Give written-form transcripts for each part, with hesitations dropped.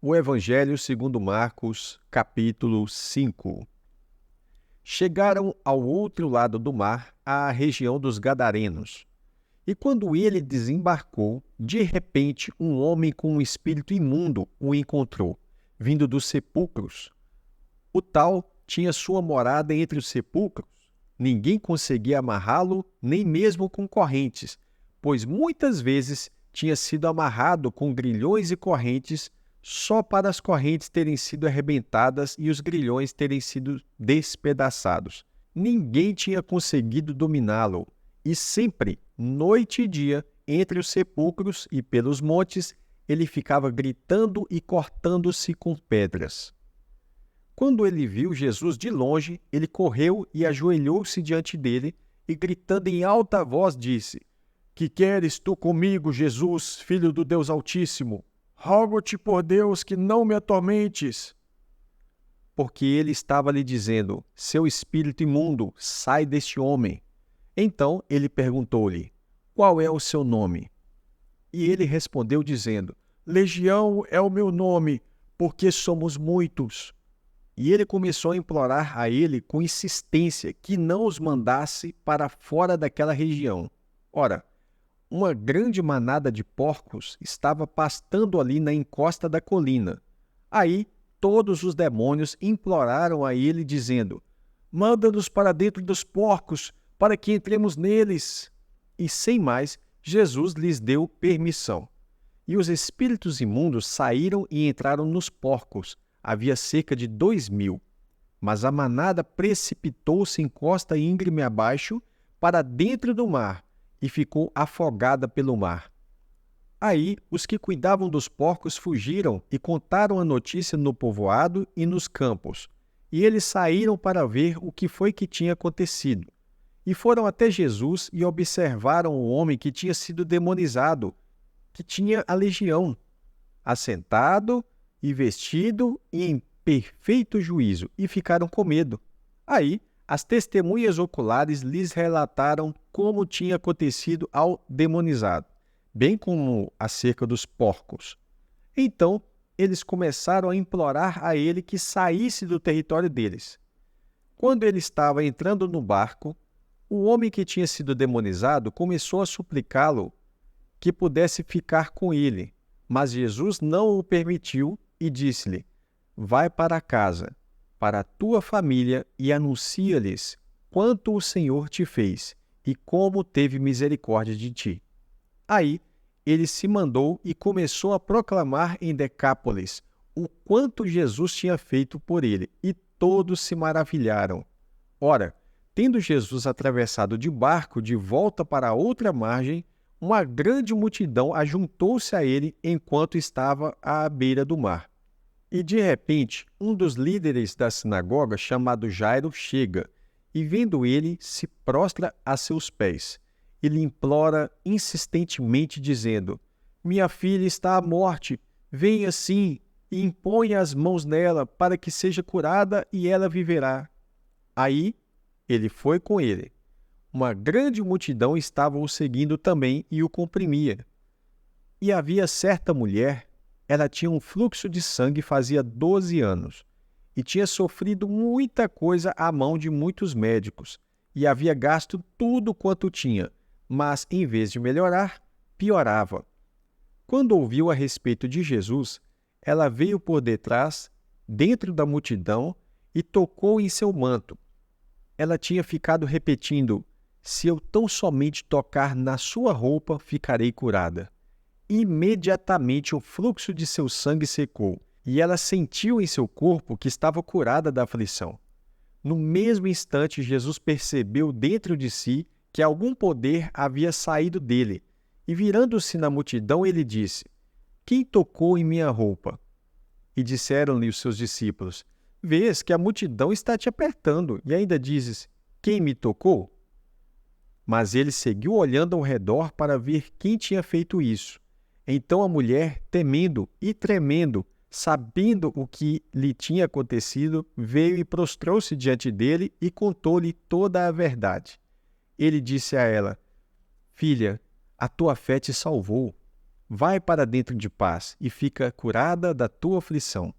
O Evangelho segundo Marcos, capítulo 5. Chegaram ao outro lado do mar, à região dos Gadarenos. E quando ele desembarcou, de repente um homem com um espírito imundo o encontrou, vindo dos sepulcros. O tal tinha sua morada entre os sepulcros. Ninguém conseguia amarrá-lo, nem mesmo com correntes, pois muitas vezes tinha sido amarrado com grilhões e correntes, só para as correntes terem sido arrebentadas e os grilhões terem sido despedaçados. Ninguém tinha conseguido dominá-lo, e sempre, noite e dia, entre os sepulcros e pelos montes, ele ficava gritando e cortando-se com pedras. Quando ele viu Jesus de longe, ele correu e ajoelhou-se diante dele, e gritando em alta voz disse: "Que queres tu comigo, Jesus, Filho do Deus Altíssimo? Rogo-te por Deus que não me atormentes." Porque ele estava lhe dizendo: "Seu espírito imundo, sai deste homem." Então ele perguntou-lhe: "Qual é o seu nome?" E ele respondeu dizendo: "Legião é o meu nome, porque somos muitos." E ele começou a implorar a ele com insistência que não os mandasse para fora daquela região. Ora, uma grande manada de porcos estava pastando ali na encosta da colina. Aí todos os demônios imploraram a ele, dizendo: "Manda-nos para dentro dos porcos, para que entremos neles." E sem mais, Jesus lhes deu permissão. E os espíritos imundos saíram e entraram nos porcos. Havia cerca de 2.000. Mas a manada precipitou-se em costa íngreme abaixo, para dentro do mar, e ficou afogada pelo mar. Aí os que cuidavam dos porcos fugiram e contaram a notícia no povoado e nos campos. E eles saíram para ver o que foi que tinha acontecido. E foram até Jesus e observaram o homem que tinha sido demonizado, que tinha a legião, assentado e vestido e em perfeito juízo, e ficaram com medo. Aí as testemunhas oculares lhes relataram como tinha acontecido ao demonizado, bem como acerca dos porcos. Então eles começaram a implorar a ele que saísse do território deles. Quando ele estava entrando no barco, o homem que tinha sido demonizado começou a suplicá-lo que pudesse ficar com ele, mas Jesus não o permitiu e disse-lhe: "Vai para casa, para a tua família, e anuncia-lhes quanto o Senhor te fez e como teve misericórdia de ti." Aí ele se mandou e começou a proclamar em Decápolis o quanto Jesus tinha feito por ele, e todos se maravilharam. Ora, tendo Jesus atravessado de barco de volta para a outra margem, uma grande multidão ajuntou-se a ele enquanto estava à beira do mar. E de repente, um dos líderes da sinagoga, chamado Jairo, chega e, vendo ele, se prostra a seus pés e lhe implora insistentemente, dizendo: "Minha filha está à morte, venha sim e imponha as mãos nela para que seja curada e ela viverá." Aí ele foi com ele. Uma grande multidão estava o seguindo também e o comprimia. E havia certa mulher, ela tinha um fluxo de sangue fazia 12 anos, e tinha sofrido muita coisa à mão de muitos médicos, e havia gasto tudo quanto tinha, mas em vez de melhorar, piorava. Quando ouviu a respeito de Jesus, ela veio por detrás, dentro da multidão, e tocou em seu manto. Ela tinha ficado repetindo: "Se eu tão somente tocar na sua roupa, ficarei curada." Imediatamente o fluxo de seu sangue secou, e ela sentiu em seu corpo que estava curada da aflição. No mesmo instante, Jesus percebeu dentro de si que algum poder havia saído dele, e virando-se na multidão, ele disse: "Quem tocou em minha roupa?" E disseram-lhe os seus discípulos: "Vês que a multidão está te apertando, e ainda dizes: 'Quem me tocou?'" Mas ele seguiu olhando ao redor para ver quem tinha feito isso. Então a mulher, temendo e tremendo, sabendo o que lhe tinha acontecido, veio e prostrou-se diante dele e contou-lhe toda a verdade. Ele disse a ela: "Filha, a tua fé te salvou. vai para dentro de paz e fica curada da tua aflição.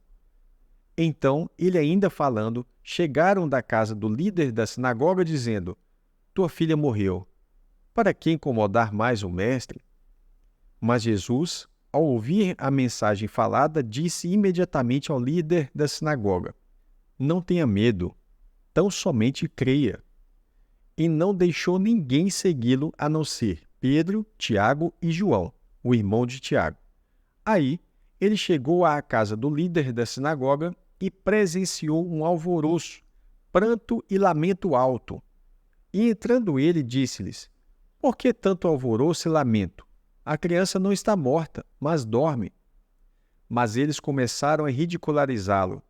Então, ele ainda falando, chegaram da casa do líder da sinagoga dizendo: tua filha morreu. Para que incomodar mais o mestre? Mas Jesus, ao ouvir a mensagem falada, disse imediatamente ao líder da sinagoga: não tenha medo, tão somente creia. E não deixou ninguém segui-lo a não ser Pedro, Tiago e João, o irmão de Tiago. Aí, ele chegou à casa do líder da sinagoga e presenciou um alvoroço, pranto e lamento alto. E entrando ele, disse-lhes: por que tanto alvoroço e lamento? A criança não está morta, mas dorme. Mas eles começaram a ridicularizá-lo.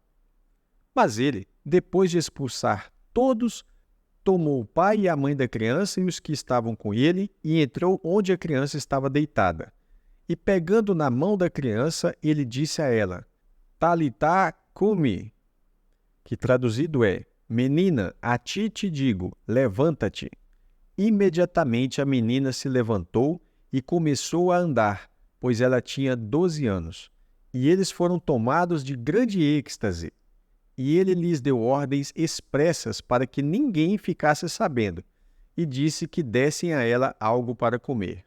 Mas ele, depois de expulsar todos, tomou o pai e a mãe da criança e os que estavam com ele e entrou onde a criança estava deitada. E pegando na mão da criança, ele disse a ela: Talitá cumi, que traduzido é: menina, a ti te digo, levanta-te. Imediatamente a menina se levantou e começou a andar, pois ela tinha 12 anos. E eles foram tomados de grande êxtase. E ele lhes deu ordens expressas para que ninguém ficasse sabendo, e disse que dessem a ela algo para comer.